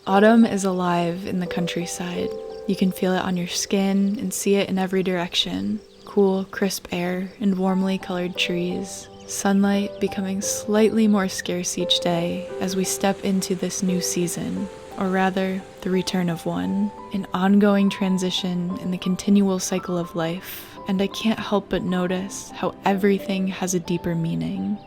Autumn is alive in the countryside. You can feel it on your skin and see it in every direction. Cool, crisp air and warmly colored trees. Sunlight becoming slightly more scarce each day as we step into this new season, or rather, the return of one. An ongoing transition in the continual cycle of life, and I can't help but notice how everything has a deeper meaning.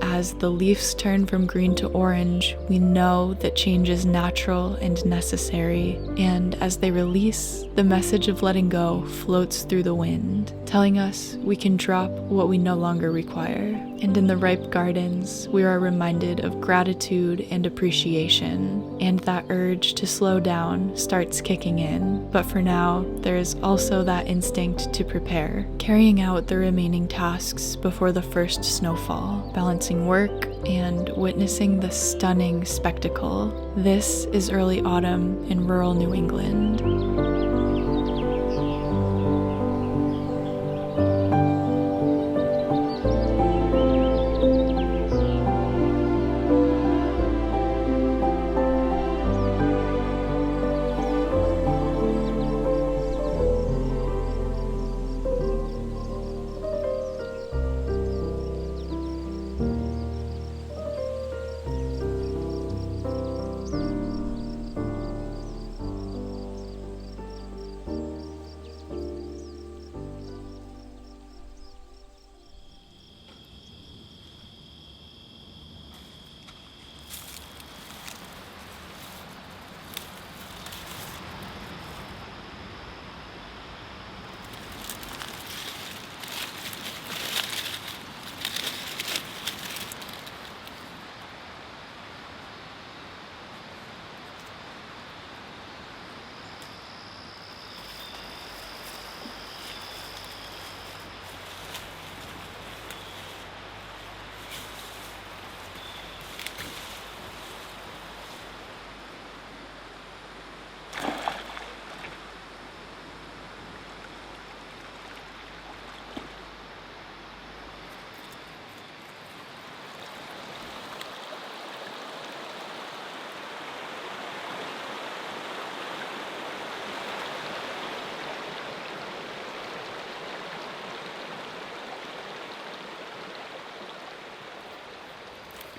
As the leaves turn from green to orange, we know that change is natural and necessary, and as they release, the message of letting go floats through the wind, telling us we can drop what we no longer require. And in the ripe gardens, we are reminded of gratitude and appreciation, and that urge to slow down starts kicking in. But for now, there is also that instinct to prepare, carrying out the remaining tasks before the first snowfall, balancing work and witnessing the stunning spectacle. This is early autumn in rural New England.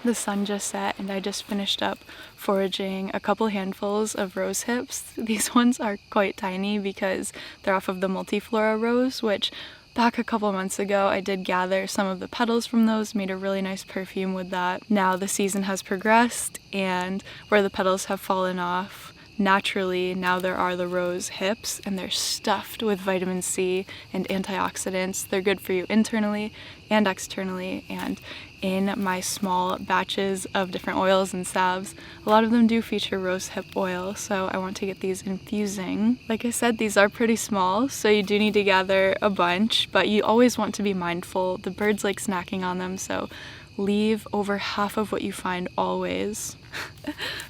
The sun just set and I just finished up foraging a couple handfuls of rose hips. These ones are quite tiny because they're off of the multiflora rose, which back a couple months ago I did gather some of the petals from those, made a really nice perfume with that. Now the season has progressed and where the petals have fallen off, naturally now there are the rose hips and they're stuffed with vitamin C and antioxidants. They're good for you internally and externally, and in my small batches of different oils and salves, a lot of them do feature rose hip oil, so I want to get these infusing. Like I said, these are pretty small, so you do need to gather a bunch, but you always want to be mindful. The birds like snacking on them, so leave over half of what you find always.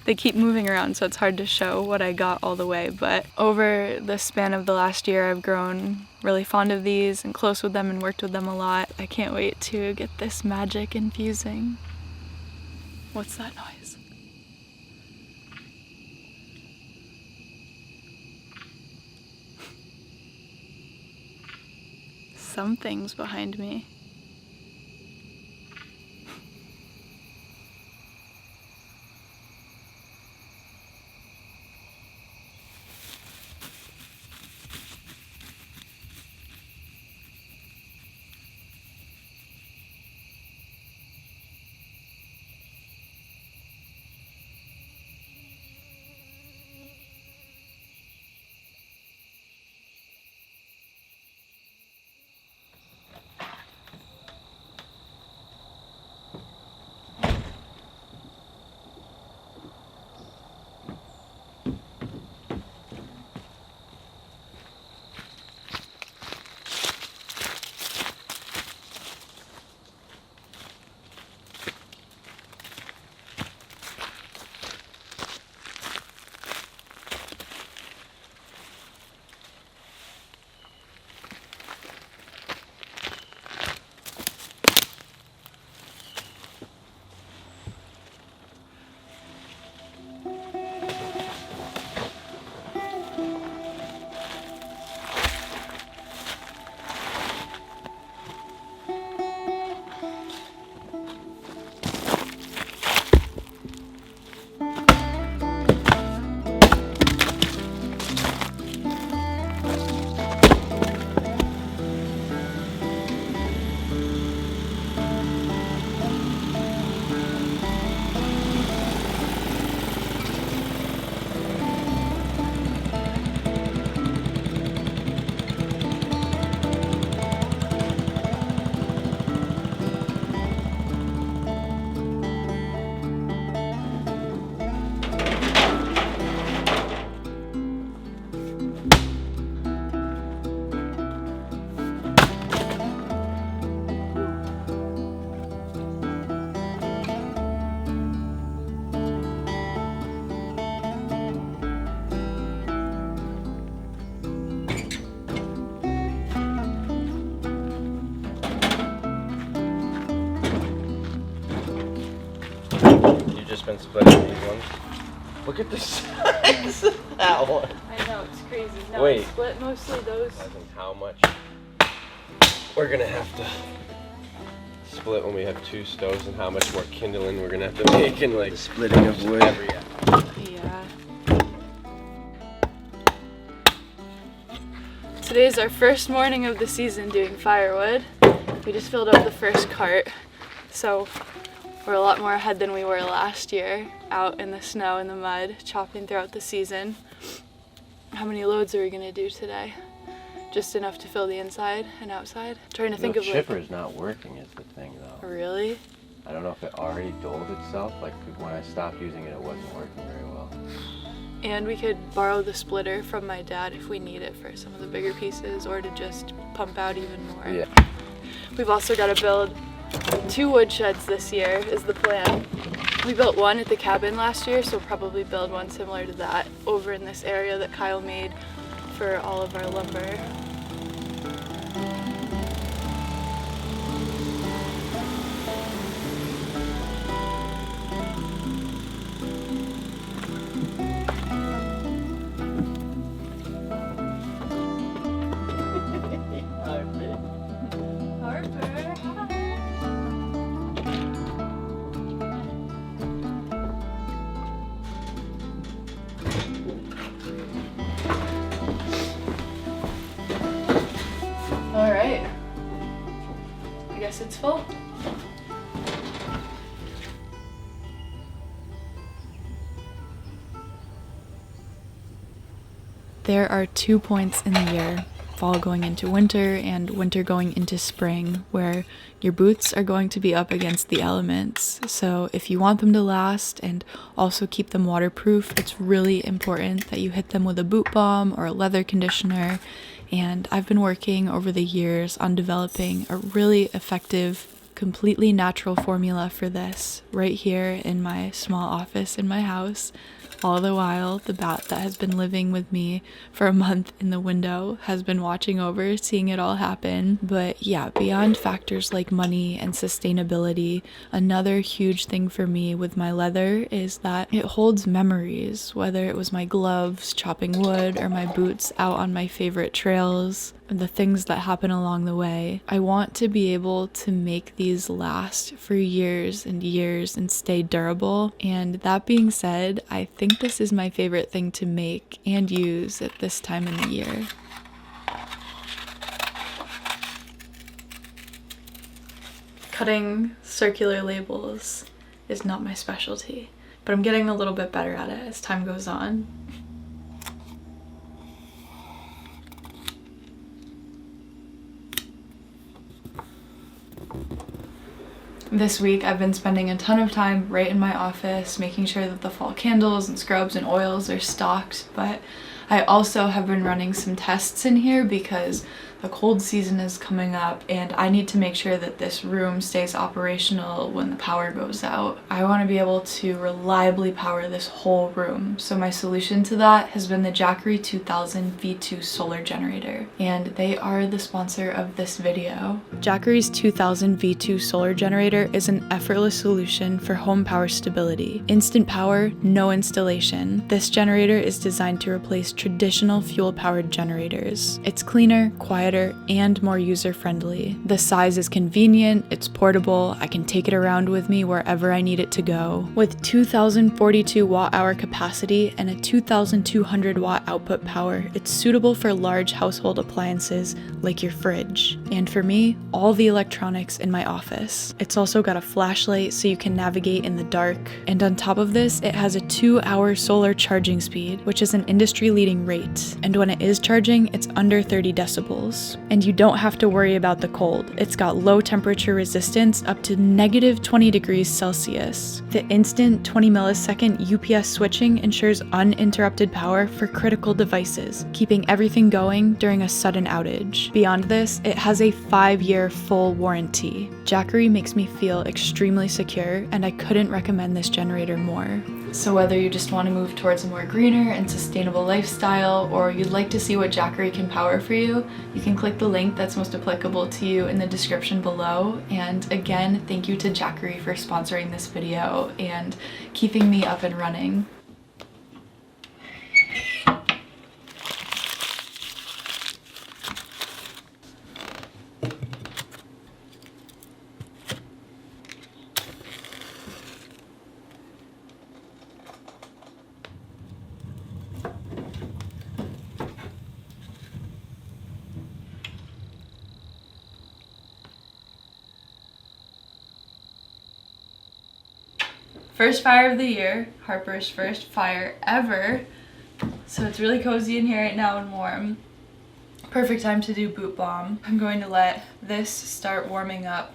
They keep moving around, so it's hard to show what I got all the way, but over the span of the last year, I've grown really fond of these and close with them and worked with them a lot. I can't wait to get this magic infusing. What's that noise? Something's behind me. splitting these ones. Look at the size of that one. I know, it's crazy. No, Wait. I split mostly those. Imagine how much we're gonna have to split when we have 2 stoves, and how much more kindling we're gonna have to make, and like the splitting of wood. Yeah. Today's our first morning of the season doing firewood. We just filled up the first cart, so we're a lot more ahead than we were last year, out in the snow and the mud, chopping throughout the season. How many loads are we gonna do today? Just enough to fill the inside and outside? Trying to think of the chipper's not working is the thing though. Really? I don't know if it already dulled itself, like when I stopped using it, it wasn't working very well. And we could borrow the splitter from my dad if we need it for some of the bigger pieces, or to just pump out even more. Yeah. We've also got to build 2 wood sheds this year is the plan. We built one at the cabin last year, so we'll probably build one similar to that over in this area that Kyle made for all of our lumber. All right, I guess it's full. There are 2 points in the year, fall going into winter and winter going into spring, where your boots are going to be up against the elements. So if you want them to last and also keep them waterproof, it's really important that you hit them with a boot balm or a leather conditioner. And I've been working over the years on developing a really effective, completely natural formula for this right here in my small office in my house. All the while, the bat that has been living with me for a month in the window has been watching over, seeing it all happen. But yeah, beyond factors like money and sustainability, another huge thing for me with my leather is that it holds memories, whether it was my gloves chopping wood or my boots out on my favorite trails, and the things that happen along the way. I want to be able to make these last for years and years and stay durable. And that being said, I think this is my favorite thing to make and use at this time in the year. Cutting circular labels is not my specialty, but I'm getting a little bit better at it as time goes on. This week I've been spending a ton of time right in my office making sure that the fall candles and scrubs and oils are stocked, but I also have been running some tests in here because the cold season is coming up and I need to make sure that this room stays operational when the power goes out. I want to be able to reliably power this whole room, so my solution to that has been the Jackery 2000 V2 solar generator, and they are the sponsor of this video. Jackery's 2000 V2 solar generator is an effortless solution for home power stability. Instant power, no installation. This generator is designed to replace traditional fuel-powered generators. It's cleaner, quieter, and more user-friendly. The size is convenient, it's portable, I can take it around with me wherever I need it to go. With 2042 watt-hour capacity and a 2200 watt output power, it's suitable for large household appliances like your fridge. And for me, all the electronics in my office. It's also got a flashlight so you can navigate in the dark. And on top of this, it has a 2-hour solar charging speed, which is an industry-leading rate. And when it is charging, it's under 30 decibels. And you don't have to worry about the cold. It's got low temperature resistance up to -20 degrees Celsius. The instant 20 millisecond UPS switching ensures uninterrupted power for critical devices, keeping everything going during a sudden outage. Beyond this, it has a 5-year full warranty. Jackery makes me feel extremely secure, and I couldn't recommend this generator more. So whether you just want to move towards a more greener and sustainable lifestyle, or you'd like to see what Jackery can power for you, you can click the link that's most applicable to you in the description below. And again, thank you to Jackery for sponsoring this video and keeping me up and running. First fire of the year, Harper's first fire ever. So it's really cozy in here right now and warm. Perfect time to do boot balm. I'm going to let this start warming up,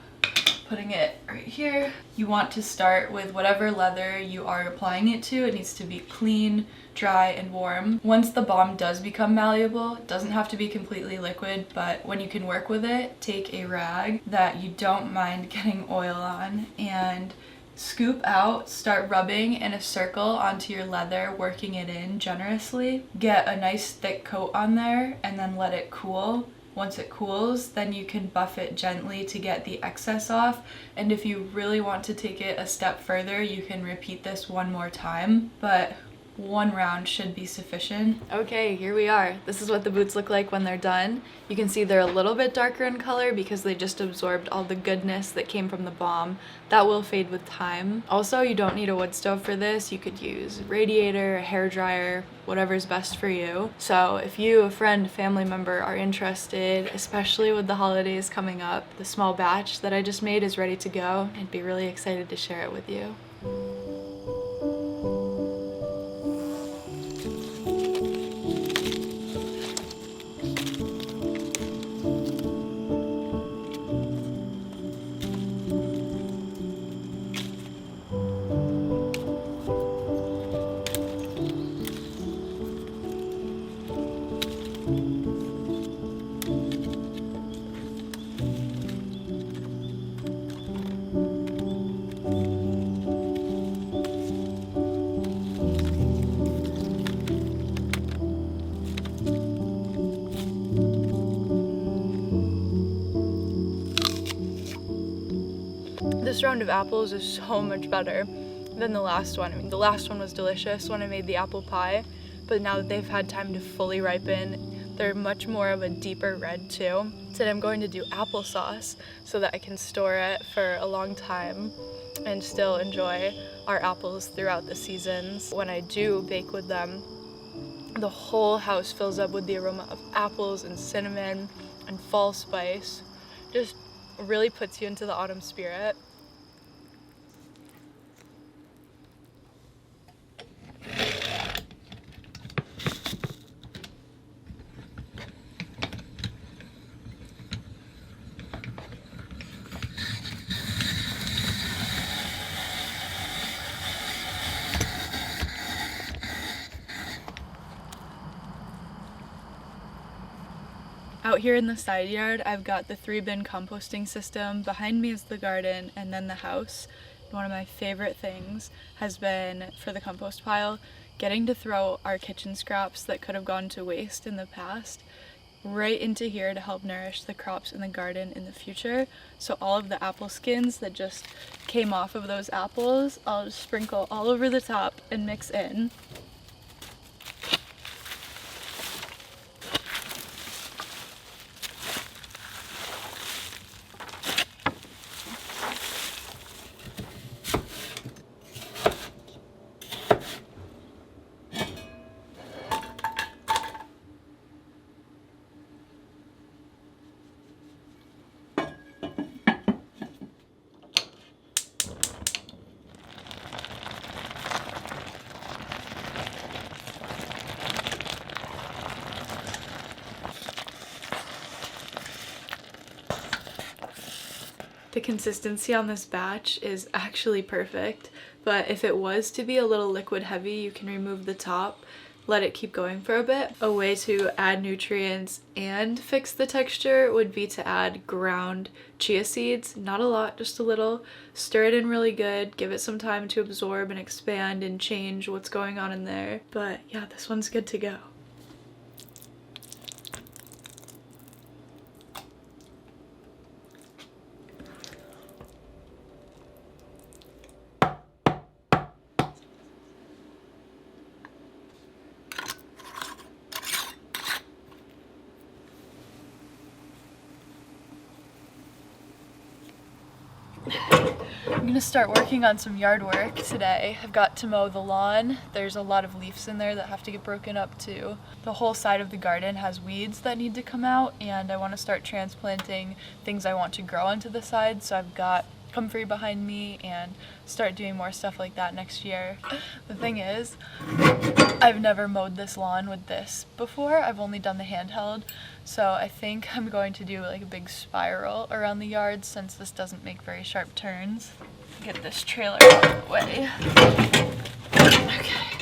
putting it right here. You want to start with whatever leather you are applying it to. It needs to be clean, dry, and warm. Once the balm does become malleable, it doesn't have to be completely liquid, but when you can work with it, take a rag that you don't mind getting oil on and scoop out, start rubbing in a circle onto your leather, working it in generously. Get a nice thick coat on there and then let it cool. Once it cools, then you can buff it gently to get the excess off. And if you really want to take it a step further, you can repeat this one more time, but one round should be sufficient. Okay, here we are. This is what the boots look like when they're done. You can see they're a little bit darker in color because they just absorbed all the goodness that came from the balm. That will fade with time. Also, you don't need a wood stove for this. You could use a radiator, a hair dryer, whatever's best for you. So if you, a friend, family member are interested, especially with the holidays coming up, the small batch that I just made is ready to go. I'd be really excited to share it with you. This round of apples is so much better than the last one. I mean, the last one was delicious when I made the apple pie, but now that they've had time to fully ripen, they're much more of a deeper red too. Today I'm going to do applesauce so that I can store it for a long time and still enjoy our apples throughout the seasons. When I do bake with them, the whole house fills up with the aroma of apples and cinnamon and fall spice. Just really puts you into the autumn spirit. Out here in the side yard, I've got the 3-bin composting system. Behind me is the garden and then the house. One of my favorite things has been, for the compost pile, getting to throw our kitchen scraps that could have gone to waste in the past right into here to help nourish the crops in the garden in the future. So all of the apple skins that just came off of those apples, I'll just sprinkle all over the top and mix in. The consistency on this batch is actually perfect, but if it was to be a little liquid heavy, you can remove the top, let it keep going for a bit. A way to add nutrients and fix the texture would be to add ground chia seeds, not a lot, just a little. Stir it in really good, give it some time to absorb and expand and change what's going on in there. But yeah, this one's good to go. I'm gonna start working on some yard work today. I've got to mow the lawn. There's a lot of leaves in there that have to get broken up too. The whole side of the garden has weeds that need to come out, and I want to start transplanting things I want to grow onto the side, so I've got comfrey behind me and start doing more stuff like that next year. The thing is, I've never mowed this lawn with this before. I've only done the handheld, so I think I'm going to do like a big spiral around the yard since this doesn't make very sharp turns. Get this trailer out of the way. Okay.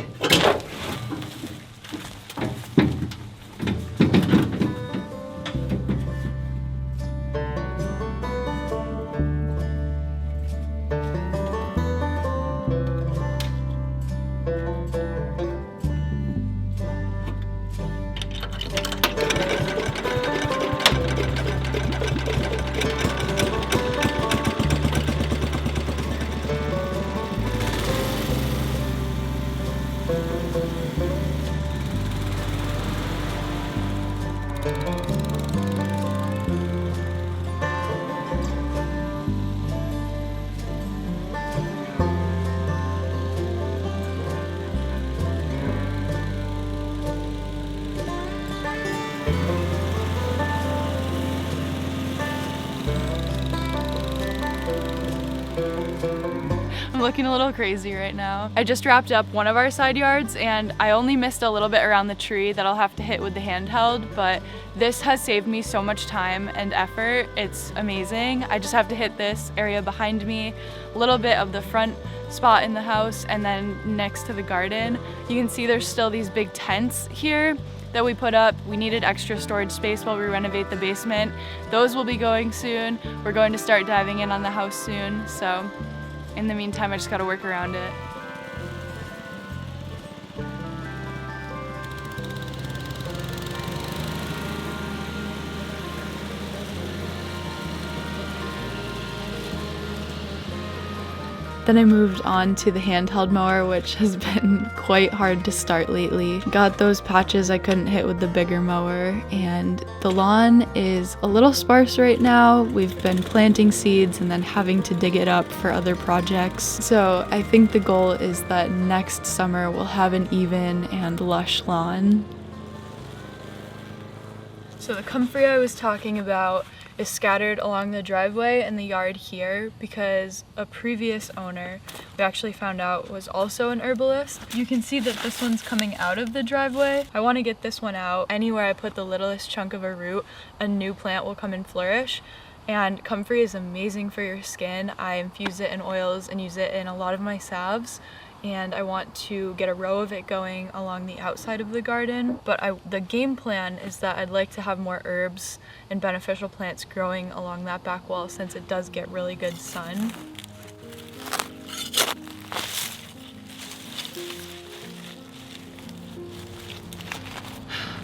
I'm looking a little crazy right now. I just wrapped up one of our side yards and I only missed a little bit around the tree that I'll have to hit with the handheld, but this has saved me so much time and effort. It's amazing. I just have to hit this area behind me, a little bit of the front spot in the house, and then next to the garden. You can see there's still these big tents here that we put up. We needed extra storage space while we renovate the basement. Those will be going soon. We're going to start diving in on the house soon, so in the meantime, I just gotta work around it. Then I moved on to the handheld mower, which has been quite hard to start lately. Got those patches I couldn't hit with the bigger mower, and the lawn is a little sparse right now. We've been planting seeds and then having to dig it up for other projects. So I think the goal is that next summer we'll have an even and lush lawn. So the comfrey I was talking about is scattered along the driveway and the yard here because a previous owner, we actually found out, was also an herbalist. You can see that this one's coming out of the driveway. I want to get this one out. Anywhere I put the littlest chunk of a root, a new plant will come and flourish. And comfrey is amazing for your skin. I infuse it in oils and use it in a lot of my salves. And I want to get a row of it going along the outside of the garden. But the game plan is that I'd like to have more herbs and beneficial plants growing along that back wall since it does get really good sun.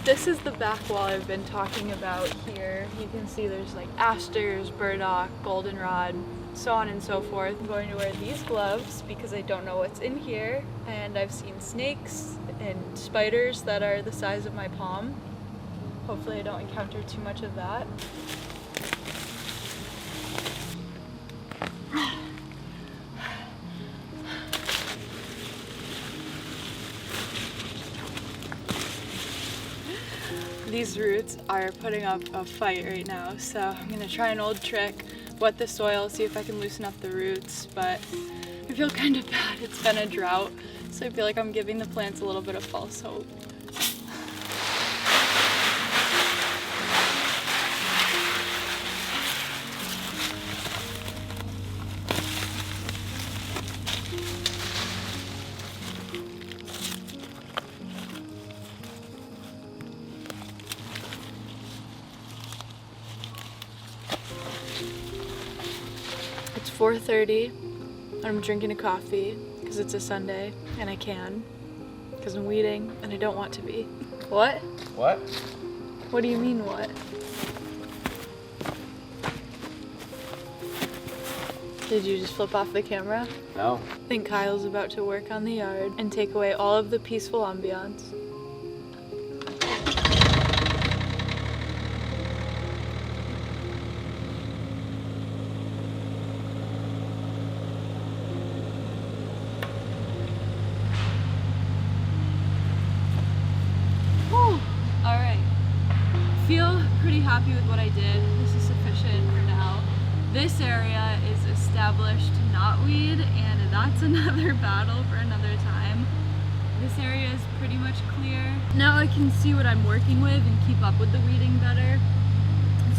This is the back wall I've been talking about here. You can see there's like asters, burdock, goldenrod, so on and so forth. I'm going to wear these gloves because I don't know what's in here, and I've seen snakes and spiders that are the size of my palm. Hopefully I don't encounter too much of that. These roots are putting up a fight right now, so I'm gonna try an old trick, wet the soil, see if I can loosen up the roots, but I feel kind of bad. It's been a drought, so I feel like I'm giving the plants a little bit of false hope. 4:30 and I'm drinking a coffee because it's a Sunday and I can, because I'm weeding and I don't want to be. What? What? What do you mean what? Did you just flip off the camera? No. I think Kyle's about to work on the yard and take away all of the peaceful ambiance. Alright. Feel pretty happy with what I did. This is sufficient for now. This area is established knotweed, and that's another battle for another time. This area is pretty much clear. Now I can see what I'm working with and keep up with the weeding better.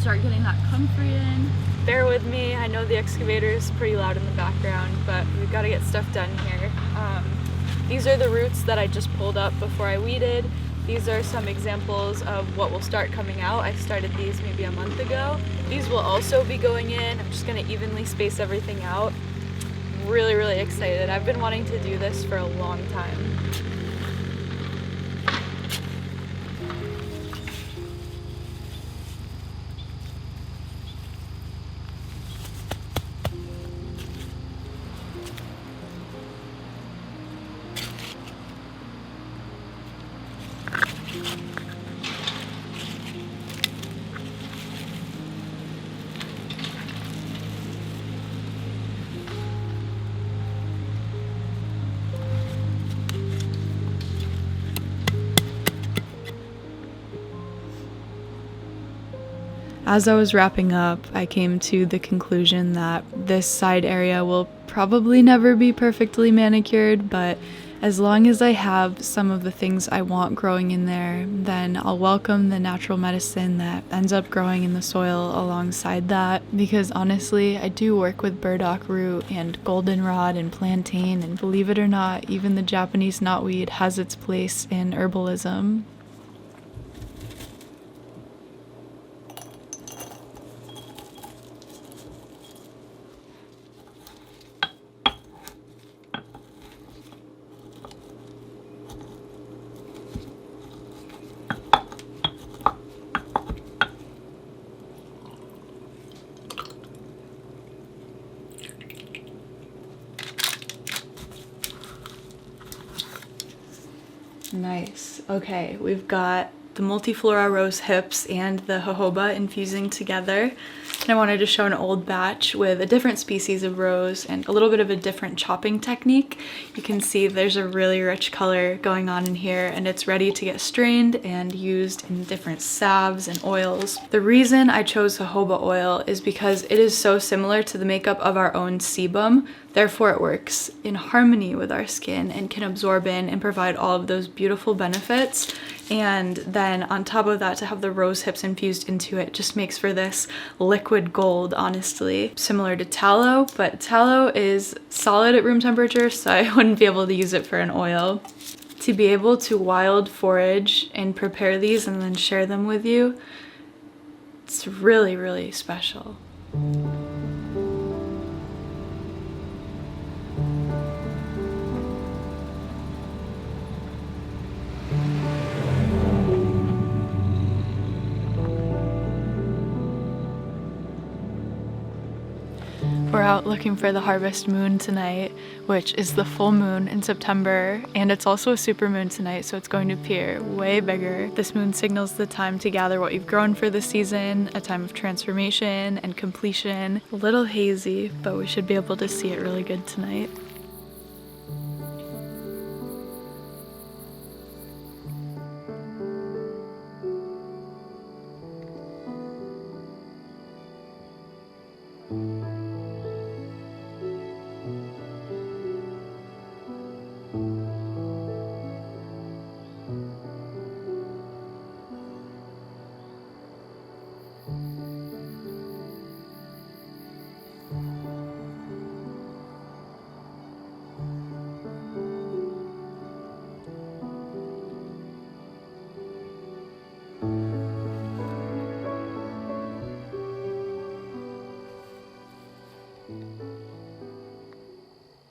Start getting that comfrey in. Bear with me, I know the excavator is pretty loud in the background, but we've got to get stuff done here. These are the roots that I just pulled up before I weeded. These are some examples of what will start coming out. I started these maybe a month ago. These will also be going in. I'm just gonna evenly space everything out. I'm really, really excited. I've been wanting to do this for a long time. As I was wrapping up, I came to the conclusion that this side area will probably never be perfectly manicured, but as long as I have some of the things I want growing in there, then I'll welcome the natural medicine that ends up growing in the soil alongside that, because honestly, I do work with burdock root and goldenrod and plantain, and believe it or not, even the Japanese knotweed has its place in herbalism. Nice. Okay, we've got the multiflora rose hips and the jojoba infusing together. And I wanted to show an old batch with a different species of rose and a little bit of a different chopping technique. You can see there's a really rich color going on in here, and it's ready to get strained and used in different salves and oils. The reason I chose jojoba oil is because it is so similar to the makeup of our own sebum. Therefore, it works in harmony with our skin and can absorb in and provide all of those beautiful benefits. And then on top of that, to have the rose hips infused into it just makes for this liquid gold, honestly. Similar to tallow, but tallow is solid at room temperature, so I wouldn't be able to use it for an oil. To be able to wild forage and prepare these and then share them with you, it's really, really special. We're out looking for the harvest moon tonight, which is the full moon in September, and it's also a super moon tonight, so it's going to appear way bigger. This moon signals the time to gather what you've grown for the season, a time of transformation and completion. A little hazy, but we should be able to see it really good tonight.